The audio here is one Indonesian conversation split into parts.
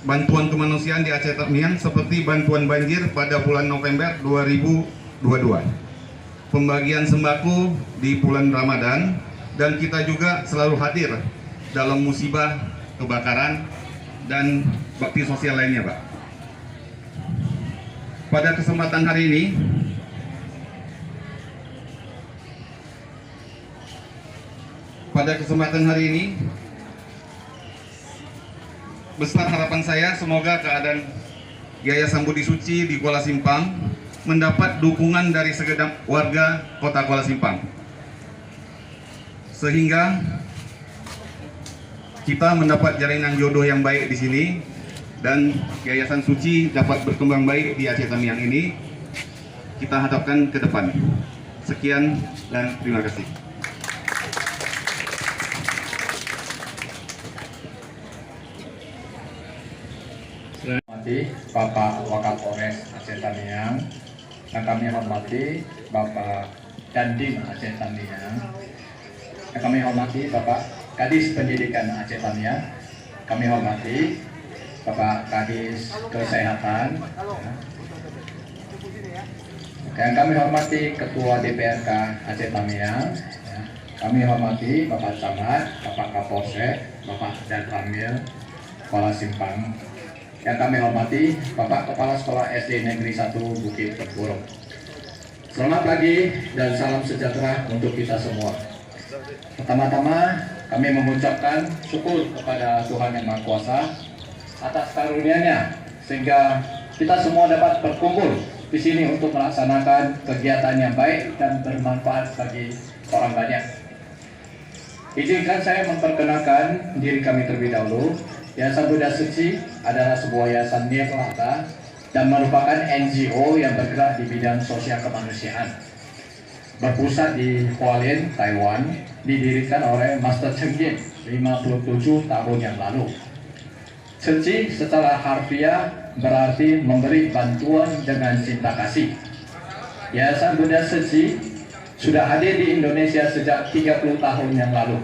Bantuan kemanusiaan di Aceh Tamiang seperti bantuan banjir pada bulan November 2022, pembagian sembako di bulan Ramadan, dan kita juga selalu hadir dalam musibah kebakaran dan bakti sosial lainnya, Pak. Pada kesempatan hari ini, besar harapan saya semoga keadaan Yayasan Budi Suci di Kuala Simpang mendapat dukungan dari segenap warga Kota Kuala Simpang, sehingga kita mendapat jalinan jodoh yang baik di sini dan Yayasan Suci dapat berkembang baik di Aceh Tamiang ini. Kita hadapkan ke depan. Sekian dan terima kasih. Bapak Wakapolres Aceh Tamiang, yang kami hormati Bapak Dandim Aceh Tamiang, yang kami hormati Bapak Kadis Pendidikan Aceh Tamiang, kami hormati Bapak Kadis Kesehatan, yang kami hormati Ketua DPRK Aceh Tamiang, kami hormati Bapak Camat, Bapak Kapolsek, Bapak Dan Ramil Kuala Simpang, yang kami hormati Bapak Kepala Sekolah SD Negeri 1 Bukit Tempurung. Selamat pagi dan salam sejahtera untuk kita semua. Pertama-tama kami mengucapkan syukur kepada Tuhan Yang Maha Kuasa atas karunia-Nya sehingga kita semua dapat berkumpul di sini untuk melaksanakan kegiatan yang baik dan bermanfaat bagi orang banyak. Izinkan saya memperkenalkan diri kami terlebih dahulu. Yayasan Budi Suci adalah sebuah yayasan nirlaba dan merupakan NGO yang bergerak di bidang sosial kemanusiaan. Berpusat di Hualien, Taiwan, didirikan oleh Master Cheng Yin 57 tahun yang lalu. Suci secara harfiah berarti memberi bantuan dengan cinta kasih. Yayasan Budi Suci sudah hadir di Indonesia sejak 30 tahun yang lalu.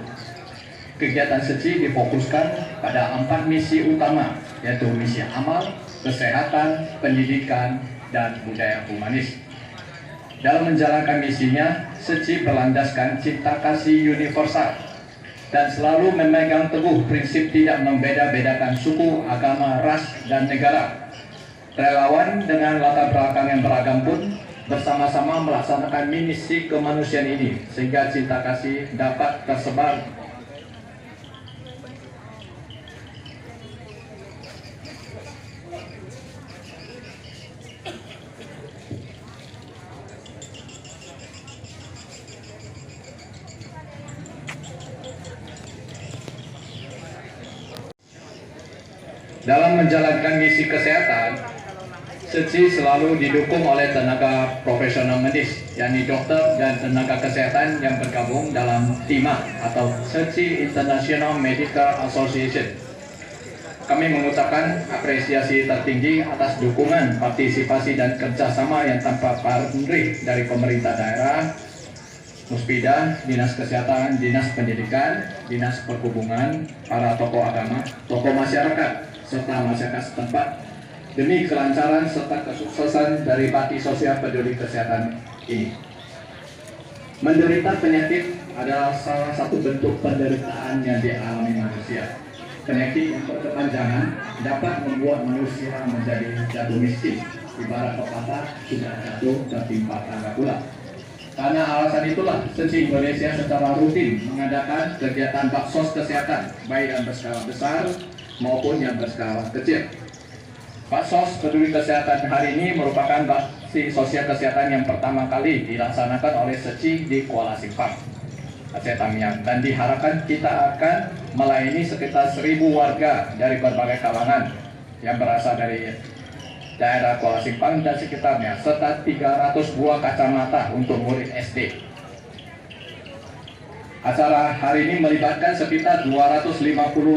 Kegiatan Suci difokuskan pada 4 misi utama, yaitu misi amal, kesehatan, pendidikan, dan budaya humanis. Dalam menjalankan misinya, Suci berlandaskan cinta kasih universal dan selalu memegang teguh prinsip tidak membeda-bedakan suku, agama, ras, dan negara. Relawan dengan latar belakang yang beragam pun bersama-sama melaksanakan misi kemanusiaan ini sehingga cinta kasih dapat tersebar dalam menjalankan misi kesehatan. Suci selalu didukung oleh tenaga profesional medis, yakni dokter dan tenaga kesehatan yang bergabung dalam TIMA atau Suci International Medical Association. Kami mengucapkan apresiasi tertinggi atas dukungan, partisipasi, dan kerjasama yang tanpa pamrih dari pemerintah daerah, Muspida, Dinas Kesehatan, Dinas Pendidikan, Dinas Perhubungan, para tokoh agama, tokoh masyarakat, serta masyarakat setempat demi kelancaran serta kesuksesan dari bakti sosial peduli kesehatan ini. Menderita penyakit adalah salah satu bentuk penderitaan yang dialami manusia. Penyakit yang berkepanjangan dapat membuat manusia menjadi jatuh miskin. Ibarat pepatah, sudah jatuh tertimpa tangga pula. Karena alasan itulah Suci Indonesia secara rutin mengadakan kegiatan baksos kesehatan, baik yang berskala besar maupun yang berskala kecil. Baksos peduli kesehatan hari ini merupakan bakti sosial kesehatan yang pertama kali dilaksanakan oleh Suci di Kuala Simpang, Aceh Tamiang, dan diharapkan kita akan melayani sekitar 1.000 warga dari berbagai kalangan yang berasal dari daerah Kuala Simpang dan sekitarnya, serta 300 buah kacamata untuk murid SD. Acara hari ini melibatkan sekitar 250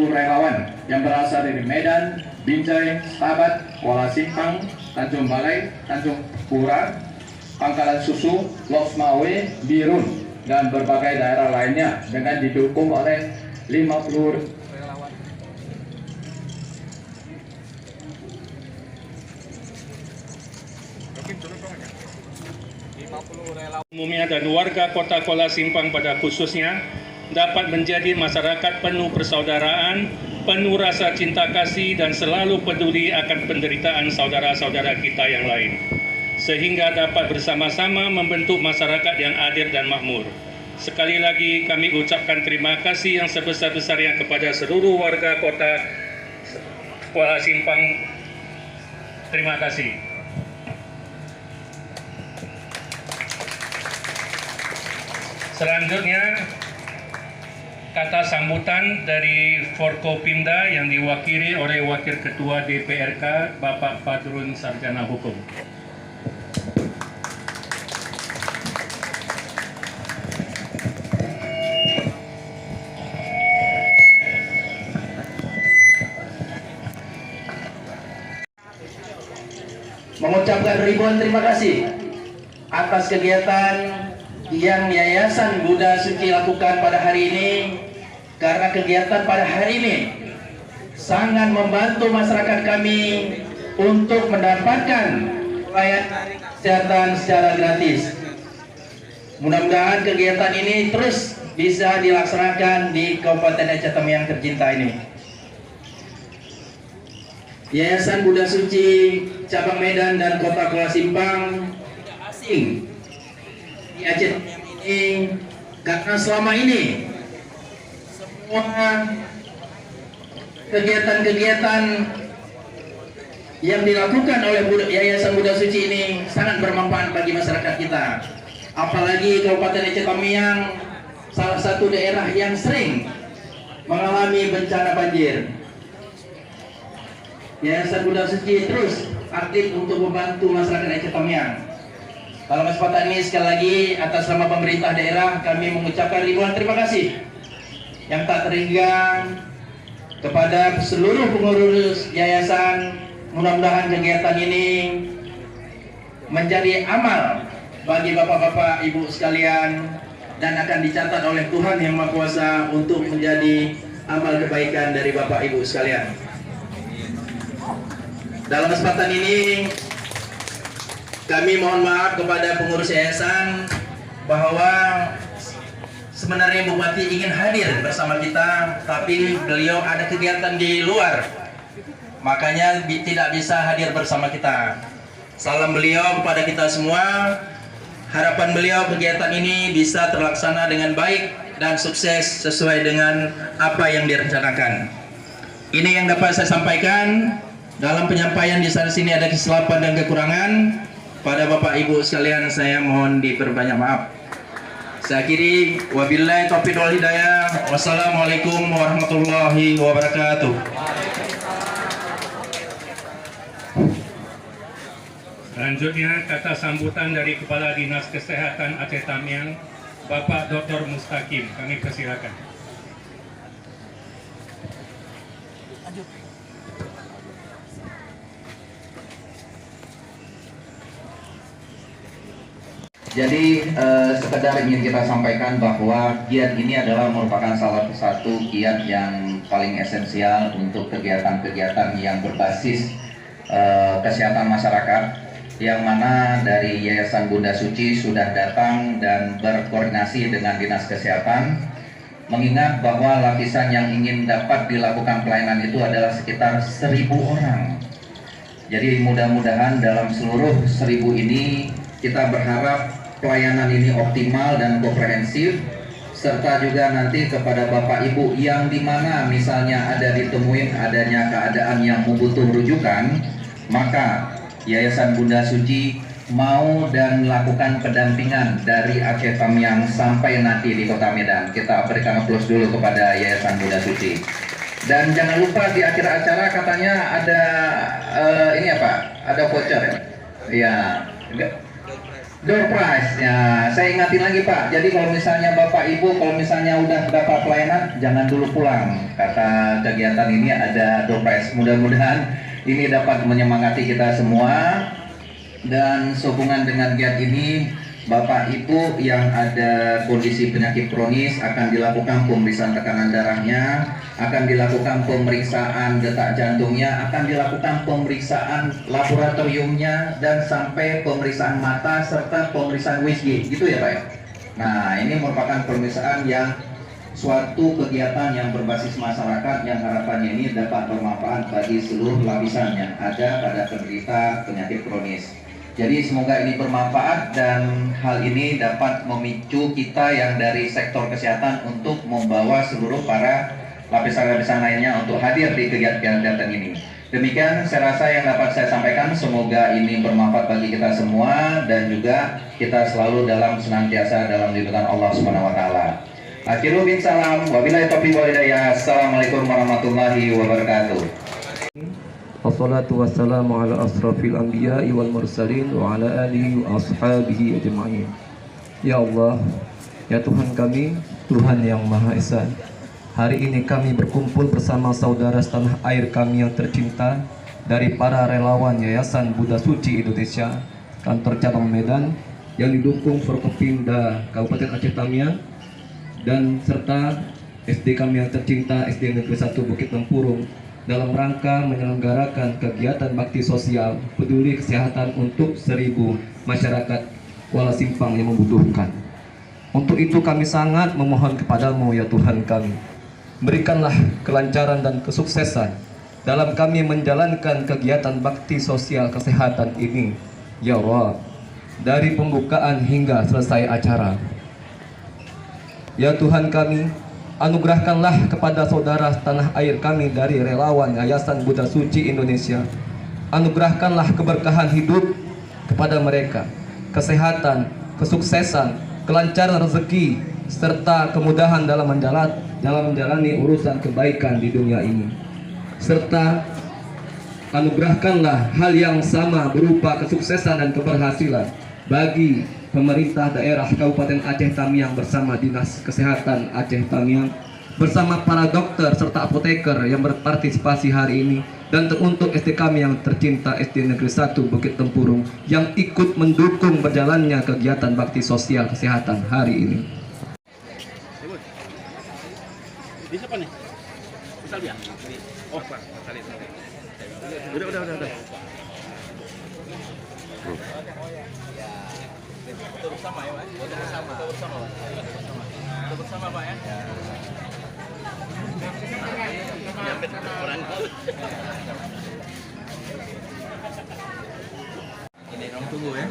relawan yang berasal dari Medan, Binjai, Sahabat, Kuala Simpang, Tanjung Balai, Tanjung Pura, Pangkalan Susu, Lok Mawe, Birun, dan berbagai daerah lainnya dengan didukung oleh 50 umumnya dan warga Kota Kuala Simpang pada khususnya dapat menjadi masyarakat penuh persaudaraan, penuh rasa cinta kasih dan selalu peduli akan penderitaan saudara-saudara kita yang lain, sehingga dapat bersama-sama membentuk masyarakat yang adil dan makmur. Sekali lagi kami ucapkan terima kasih yang sebesar-besarnya kepada seluruh warga Kota Kuala Simpang. Terima kasih. Selanjutnya, kata sambutan dari Forkopimda yang diwakili oleh Wakil Ketua DPRK, Bapak Fadrun Sarjana Hukum. Mengucapkan ribuan terima kasih atas kegiatan yang Yayasan Buddha Suci lakukan pada hari ini, karena kegiatan pada hari ini sangat membantu masyarakat kami untuk mendapatkan pelayanan kesehatan secara gratis. Mudah-mudahan kegiatan ini terus bisa dilaksanakan di Kabupaten Aceh Tamiang tercinta ini. Yayasan Buddha Suci Cabang Medan dan Kota Kuala Simpang tidak asing di Aceh ini, karena selama ini semua kegiatan-kegiatan yang dilakukan oleh Yayasan Buddha Suci ini sangat bermanfaat bagi masyarakat kita. Apalagi Kabupaten Aceh Tamiang salah satu daerah yang sering mengalami bencana banjir. Yayasan Buddha Suci terus aktif untuk membantu masyarakat Aceh Tamiang. Dalam kesempatan ini sekali lagi atas nama pemerintah daerah kami mengucapkan ribuan terima kasih yang tak terhingga kepada seluruh pengurus yayasan. Mudah-mudahan kegiatan ini menjadi amal bagi bapak-bapak ibu sekalian dan akan dicatat oleh Tuhan Yang Maha Kuasa untuk menjadi amal kebaikan dari bapak ibu sekalian. Dalam kesempatan ini kami mohon maaf kepada pengurus yayasan bahwa sebenarnya Bupati ingin hadir bersama kita, tapi beliau ada kegiatan di luar, makanya tidak bisa hadir bersama kita. Salam beliau kepada kita semua. Harapan beliau kegiatan ini bisa terlaksana dengan baik dan sukses sesuai dengan apa yang direncanakan. Ini yang dapat saya sampaikan. Dalam penyampaian di sana sini ada kesilapan dan kekurangan. Pada Bapak Ibu sekalian saya mohon diperbanyak maaf. Saya akhiri, wabillahi taufiq wal hidayah. Wassalamualaikum warahmatullahi wabarakatuh. Selanjutnya kata sambutan dari Kepala Dinas Kesehatan Aceh Tamiang, Bapak Dr. Mustaqim. Kami persilakan. Jadi sekedar ingin kita sampaikan bahwa giat ini adalah merupakan salah satu giat yang paling esensial untuk kegiatan-kegiatan yang berbasis kesehatan masyarakat, yang mana dari Yayasan Buddha Suci sudah datang dan berkoordinasi dengan Dinas Kesehatan, mengingat bahwa lapisan yang ingin dapat dilakukan pelayanan itu adalah sekitar 1.000 orang. Jadi mudah-mudahan dalam seluruh 1.000 ini kita berharap pelayanan ini optimal dan komprehensif, serta juga nanti kepada Bapak Ibu yang dimana misalnya ada ditemuin adanya keadaan yang membutuh rujukan, maka Yayasan Buddha Suci mau dan melakukan pendampingan dari Aceh Tamiang sampai nanti di Kota Medan. Kita berikan aplaus dulu kepada Yayasan Buddha Suci. Dan jangan lupa di akhir acara katanya ada ini apa? Ada voucher ya? Iya. Door prize ya, saya ingatin lagi Pak. Jadi kalau misalnya Bapak Ibu, kalau misalnya udah dapat pelayanan, jangan dulu pulang. Kata kegiatan ini ada door prize. Mudah-mudahan ini dapat menyemangati kita semua. Dan sehubungan dengan giat ini, Bapak Ibu yang ada kondisi penyakit kronis akan dilakukan pemeriksaan tekanan darahnya, akan dilakukan pemeriksaan detak jantungnya, akan dilakukan pemeriksaan laboratoriumnya, dan sampai pemeriksaan mata serta pemeriksaan USG, gitu ya Pak ya? Nah, ini merupakan pemeriksaan yang suatu kegiatan yang berbasis masyarakat yang harapannya ini dapat bermanfaat bagi seluruh lapisan yang ada pada penderita penyakit kronis. Jadi semoga ini bermanfaat dan hal ini dapat memicu kita yang dari sektor kesehatan untuk membawa seluruh para lapisan-lapisan lainnya untuk hadir di kegiatan ini. Demikian saya rasa yang dapat saya sampaikan, semoga ini bermanfaat bagi kita semua dan juga kita selalu dalam senantiasa dalam lindungan Allah Subhanahu wa taala. Akhirul bin salam, wabillahi taufiq wal hidayah. Assalamualaikum warahmatullahi wabarakatuh. Wassalatu wassalamu ala asrafil anbiya'i wal mursalin wa ala alihi wa ashabihi ajma'in. Ya Allah, ya Tuhan kami, Tuhan yang Maha Esa, hari ini kami berkumpul bersama saudara setanah air kami yang tercinta dari para relawan Yayasan Buddha Suci Indonesia kantor cabang Medan yang didukung Forkopimda Kabupaten Aceh Tamiang dan serta SD kami yang tercinta SD Negeri 1 Bukit Tempurung dalam rangka menyelenggarakan kegiatan bakti sosial peduli kesehatan untuk 1.000 masyarakat Kuala Simpang yang membutuhkan. Untuk itu kami sangat memohon kepadamu ya Tuhan kami, berikanlah kelancaran dan kesuksesan dalam kami menjalankan kegiatan bakti sosial kesehatan ini ya Allah, dari pembukaan hingga selesai acara. Ya Tuhan kami, anugerahkanlah kepada saudara tanah air kami dari relawan Yayasan Buddha Suci Indonesia. Anugerahkanlah keberkahan hidup kepada mereka, kesehatan, kesuksesan, kelancaran rezeki, serta kemudahan dalam menjalani urusan kebaikan di dunia ini. Serta anugerahkanlah hal yang sama berupa kesuksesan dan keberhasilan bagi pemerintah daerah Kabupaten Aceh Tamiang bersama Dinas Kesehatan Aceh Tamiang, bersama para dokter serta apoteker yang berpartisipasi hari ini, dan untuk SD kami yang tercinta SD Negeri 1 Bukit Tempurung yang ikut mendukung berjalannya kegiatan bakti sosial kesehatan hari ini. Di siapa nih? Salvia. Oh, Pak. Udah. Bersama ya, Pak. Bersama Pak ya. Ini kamu tunggu ya.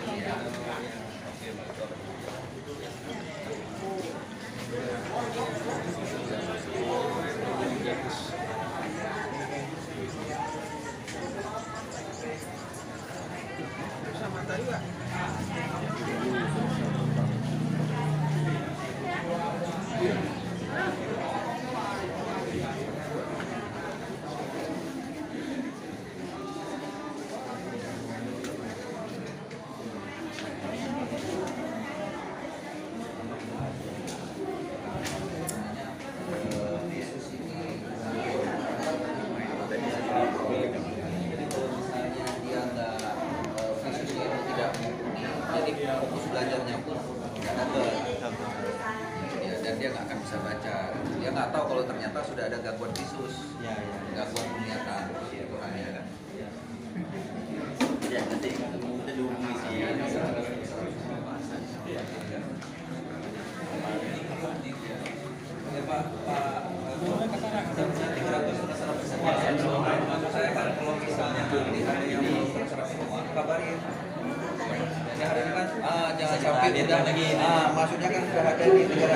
Fokus belajarnya pun nggak dapet ya, dan dia nggak akan bisa baca, dia nggak tahu kalau ternyata sudah ada gangguan visus, gangguan penglihatan itu hanya kan. Ya nanti kita dihubungi sih. Kalau misalnya di hari ini kabarin. Ya, hari ini kan jangan sampai udah lagi maksudnya kan sudah ada di 300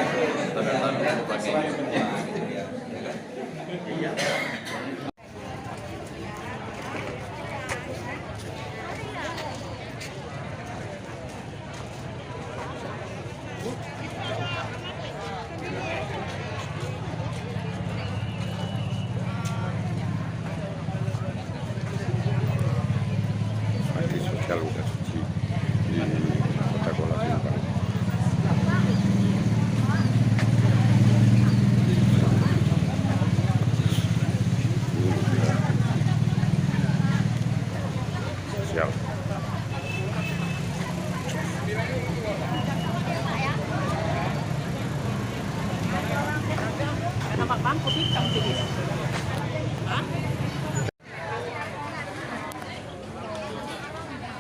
sosial Buddha Suci di Kota Kuala Simpang.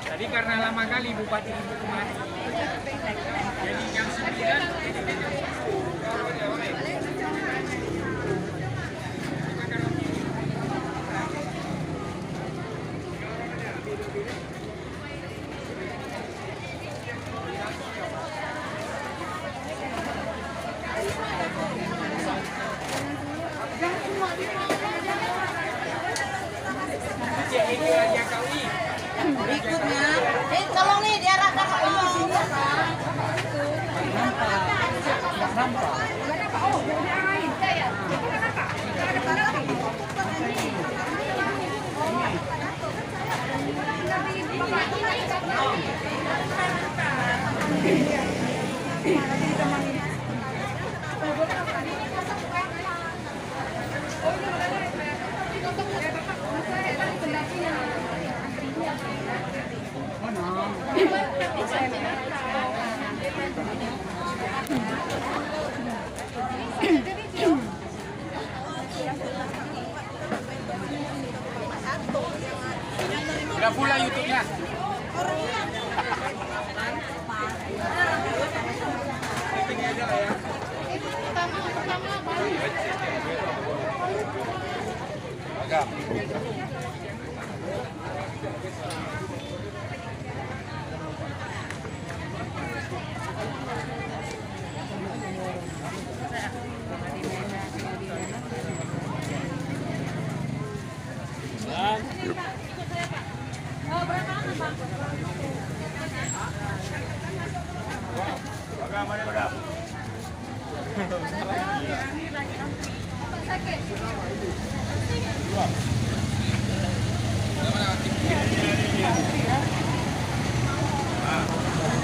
Tadi karena lama kali Bupati itu kemarin. Jadi jam 9. Berikutnya, tolong nih diarahkan ke Udah pula YouTube-nya.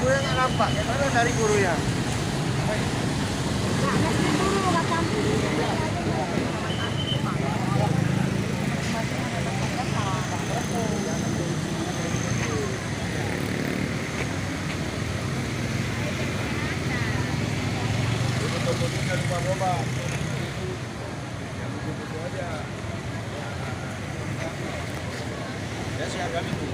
Gurunya nggak nampak, mana dari gurunya? Ya siapa itu?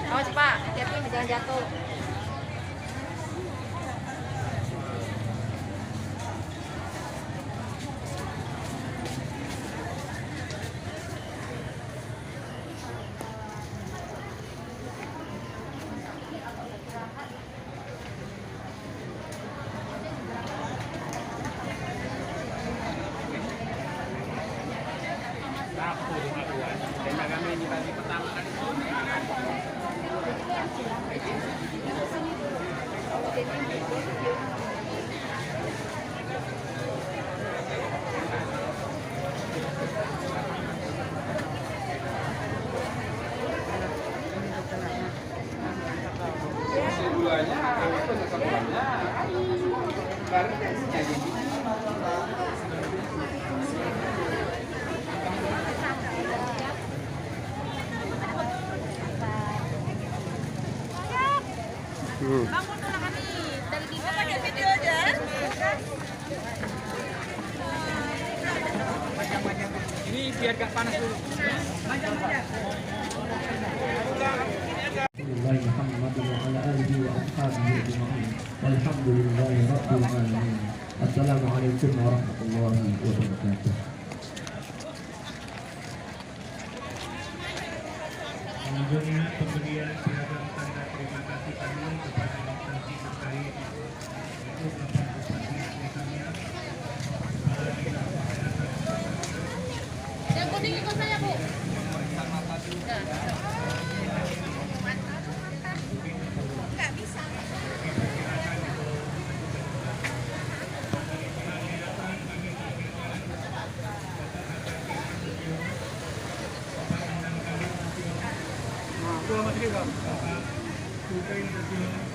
Awas Pak, hati-hati jangan jatuh. Bangun dulu kami dari kita pakai video aja. Ini biar gak panas dulu. Assalamualaikum warahmatullahi wabarakatuh. Selanjutnya pemberian piagam tanda terima kasih kami kepada instansi terkait yaitu Bapak Bupati Aceh Tamiang, Kepala Dinas Kesehatan. Yang kuning ikut saya, Bu. Nggak bisa. Bapak Kukai Terjun